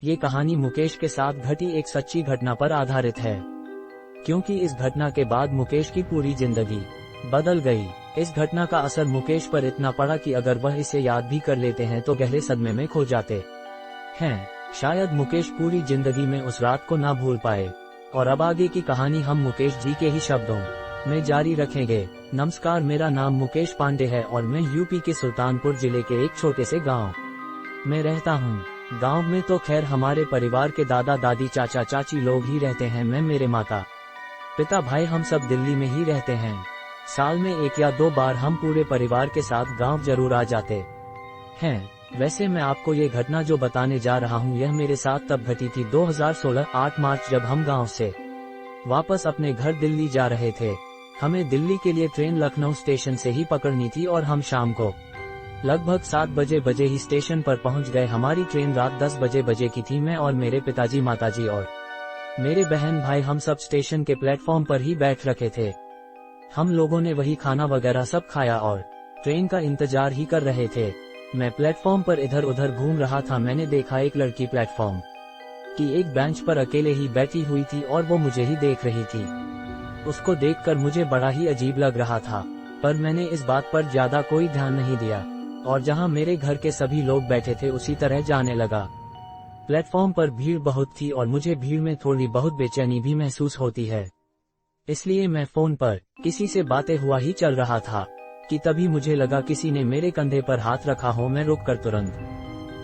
ये कहानी मुकेश के साथ घटी एक सच्ची घटना पर आधारित है, क्योंकि इस घटना के बाद मुकेश की पूरी जिंदगी बदल गई। इस घटना का असर मुकेश पर इतना पड़ा कि अगर वह इसे याद भी कर लेते हैं तो गहरे सदमे में खो जाते हैं। शायद मुकेश पूरी जिंदगी में उस रात को ना भूल पाए। और अब आगे की कहानी हम मुकेश जी के ही शब्दों में जारी रखेंगे। नमस्कार, मेरा नाम मुकेश पांडे है और मैं यूपी के सुल्तानपुर जिले के एक छोटे से गांव में रहता हूं। गांव में तो खैर हमारे परिवार के दादा दादी चाचा चाची लोग ही रहते हैं। मैं, मेरे माता पिता भाई हम सब दिल्ली में ही रहते हैं। साल में 1 या 2 बार हम पूरे परिवार के साथ गांव जरूर आ जाते हैं। वैसे मैं आपको ये घटना जो बताने जा रहा हूँ यह मेरे साथ तब घटी थी 2016 8 मार्च, जब हम गांव से वापस अपने घर दिल्ली जा रहे थे। हमें दिल्ली के लिए ट्रेन लखनऊ स्टेशन से ही पकड़नी थी और हम शाम को लगभग 7 बजे ही स्टेशन पर पहुंच गए। हमारी ट्रेन रात 10 बजे की थी। मैं और मेरे पिताजी, माताजी और मेरे बहन भाई हम सब स्टेशन के प्लेटफॉर्म पर ही बैठ रखे थे। हम लोगों ने वही खाना वगैरह सब खाया और ट्रेन का इंतजार ही कर रहे थे। मैं प्लेटफॉर्म पर इधर उधर घूम रहा था। मैंने देखा एक लड़की प्लेटफॉर्म की एक बेंच पर अकेले ही बैठी हुई थी और वो मुझे ही देख रही थी। उसको देखकर मुझे बड़ा ही अजीब लग रहा था, पर मैंने इस बात पर ज्यादा कोई ध्यान नहीं दिया और जहां मेरे घर के सभी लोग बैठे थे उसी तरह जाने लगा। प्लेटफॉर्म पर भीड़ बहुत थी और मुझे भीड़ में थोड़ी बहुत बेचैनी भी महसूस होती है, इसलिए मैं फोन पर किसी से बातें हुआ ही चल रहा था कि तभी मुझे लगा किसी ने मेरे कंधे पर हाथ रखा हो। मैं रुककर तुरंत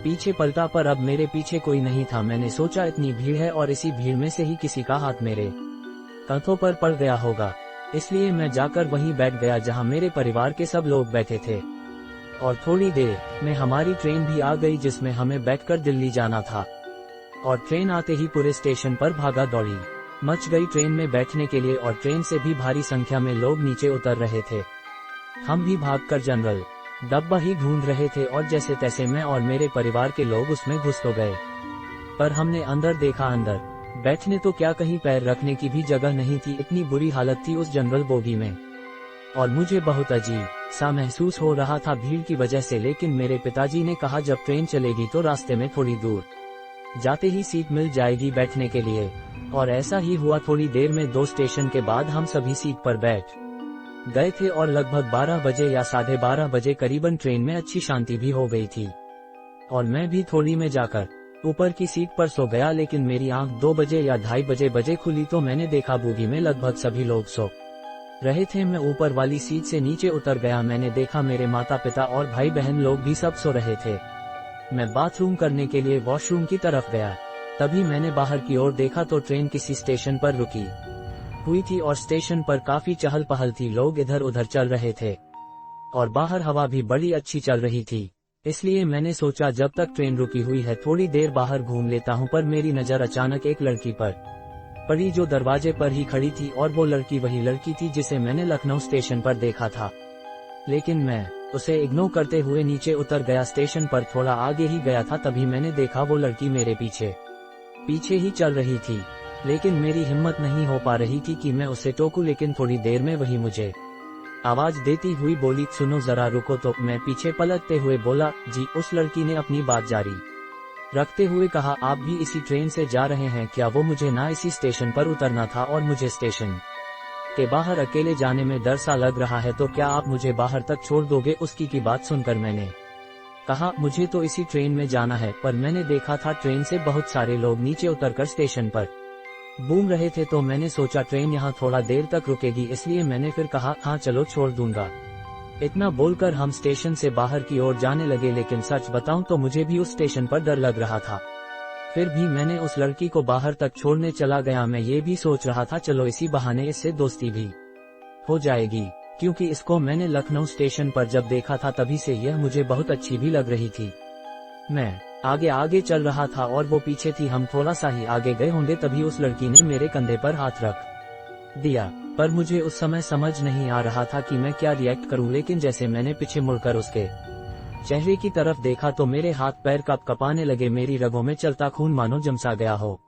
पीछे पलटा, पर अब मेरे पीछे कोई नहीं था। मैंने सोचा इतनी भीड़ है और इसी भीड़ में से ही किसी का हाथ मेरे कंधों पर पड़ गया होगा, इसलिए मैं जाकर वहीं बैठ गया जहां मेरे परिवार के सब लोग बैठे थे। और थोड़ी देर में हमारी ट्रेन भी आ गई जिसमें हमें बैठकर दिल्ली जाना था। और ट्रेन आते ही पूरे स्टेशन पर भागा दौड़ी मच गई ट्रेन में बैठने के लिए और ट्रेन से भी भारी संख्या में लोग नीचे उतर रहे थे। हम भी भागकर जनरल डब्बा ही ढूंढ रहे थे और जैसे तैसे मैं और मेरे परिवार के लोग उसमें घुस तो गए, पर हमने अंदर देखा, अंदर बैठने तो क्या कहीं पैर रखने की भी जगह नहीं थी। इतनी बुरी हालत थी उस जनरल बोगी में और मुझे बहुत अजीब सा महसूस हो रहा था भीड़ की वजह से। लेकिन मेरे पिताजी ने कहा जब ट्रेन चलेगी तो रास्ते में थोड़ी दूर जाते ही सीट मिल जाएगी बैठने के लिए, और ऐसा ही हुआ। थोड़ी देर में 2 स्टेशन के बाद हम सभी सीट पर बैठ गए थे और लगभग 12 बजे या 12:30 बजे करीबन ट्रेन में अच्छी शांति भी हो गई थी और मैं भी थोड़ी में जाकर ऊपर की सीट पर सो गया। लेकिन मेरी आंख 2 बजे या 2:30 बजे खुली तो मैंने देखा बोगी में लगभग सभी लोग सो रहे थे। मैं ऊपर वाली सीट से नीचे उतर गया। मैंने देखा मेरे माता पिता और भाई बहन लोग भी सब सो रहे थे। मैं बाथरूम करने के लिए वॉशरूम की तरफ गया, तभी मैंने बाहर की ओर देखा तो ट्रेन किसी स्टेशन पर रुकी हुई थी और स्टेशन पर काफी चहल पहल थी। लोग इधर उधर चल रहे थे और बाहर हवा भी बड़ी अच्छी चल रही थी, इसलिए मैंने सोचा जब तक ट्रेन रुकी हुई है थोड़ी देर बाहर घूम लेता हूं। पर मेरी नजर अचानक एक लड़की पर पड़ी जो दरवाजे पर ही खड़ी थी और वो लड़की वही लड़की थी जिसे मैंने लखनऊ स्टेशन पर देखा था। लेकिन मैं उसे इग्नोर करते हुए नीचे उतर गया। स्टेशन पर थोड़ा आगे ही गया था तभी मैंने देखा वो लड़की मेरे पीछे ही चल रही थी। लेकिन मेरी हिम्मत नहीं हो पा रही थी कि मैं उसे टोकूं। लेकिन थोड़ी देर में वही मुझे आवाज देती हुई बोली, सुनो जरा रुको। तो मैं पीछे पलटते हुए बोला, जी। उस लड़की ने अपनी बात जारी रखते हुए कहा, आप भी इसी ट्रेन से जा रहे हैं क्या? वो मुझे ना इसी स्टेशन पर उतरना था और मुझे स्टेशन के बाहर अकेले जाने में डर सा लग रहा है, तो क्या आप मुझे बाहर तक छोड़ दोगे? उसकी की बात सुनकर मैंने कहा, मुझे तो इसी ट्रेन में जाना है, पर मैंने देखा था ट्रेन से बहुत सारे लोग नीचे उतरकर स्टेशन पर घूम रहे थे, तो मैंने सोचा ट्रेन यहाँ थोड़ा देर तक रुकेगी, इसलिए मैंने फिर कहा, हाँ चलो छोड़ दूंगा। इतना बोलकर हम स्टेशन से बाहर की ओर जाने लगे। लेकिन सच बताऊं तो मुझे भी उस स्टेशन पर डर लग रहा था। फिर भी मैंने उस लड़की को बाहर तक छोड़ने चला गया। मैं ये भी सोच रहा था चलो इसी बहाने इससे दोस्ती भी हो जाएगी, क्योंकि इसको मैंने लखनऊ स्टेशन पर जब देखा था तभी से यह मुझे बहुत अच्छी भी लग रही थी। मैं आगे चल रहा था और वो पीछे थी। हम थोड़ा सा ही आगे गए होंगे तभी उस लड़की ने मेरे कंधे पर हाथ रख दिया, पर मुझे उस समय समझ नहीं आ रहा था कि मैं क्या रिएक्ट करूं। लेकिन जैसे मैंने पीछे मुड़कर उसके चेहरे की तरफ देखा तो मेरे हाथ पैर कँपाने लगे। मेरी रगों में चलता खून मानो जमसा गया हो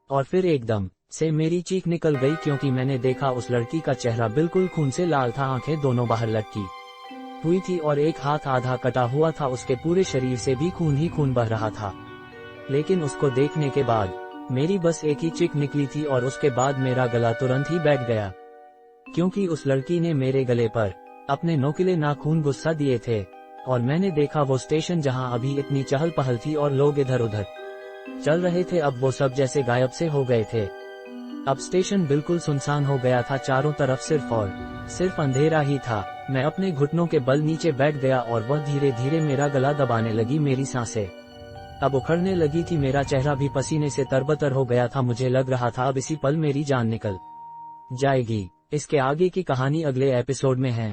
और फिर एकदम से मेरी चीख निकल गई, क्योंकि मैंने देखा उस लड़की का चेहरा बिल्कुल खून से लाल था। आंखें दोनों बाहर लटकी हुई थी और एक हाथ आधा कटा हुआ था। उसके पूरे शरीर से भी खून ही खून बह रहा था। लेकिन उसको देखने के बाद मेरी बस एक ही चिक निकली थी और उसके बाद मेरा गला तुरंत ही बैठ गया, क्योंकि उस लड़की ने मेरे गले पर अपने नोकीले नाखून गुस्सा दिए थे। और मैंने देखा वो स्टेशन जहां अभी इतनी चहल पहल थी और लोग इधर उधर चल रहे थे, अब वो सब जैसे गायब से हो गए थे। अब स्टेशन बिल्कुल सुनसान हो गया था, चारों तरफ सिर्फ अंधेरा ही था। मैं अपने घुटनों के बल नीचे बैठ गया और वह धीरे धीरे मेरा गला दबाने लगी। मेरी सांसें अब उखड़ने लगी थी, मेरा चेहरा भी पसीने से तरबतर हो गया था। मुझे लग रहा था अब इसी पल मेरी जान निकल जाएगी। इसके आगे की कहानी अगले एपिसोड में है।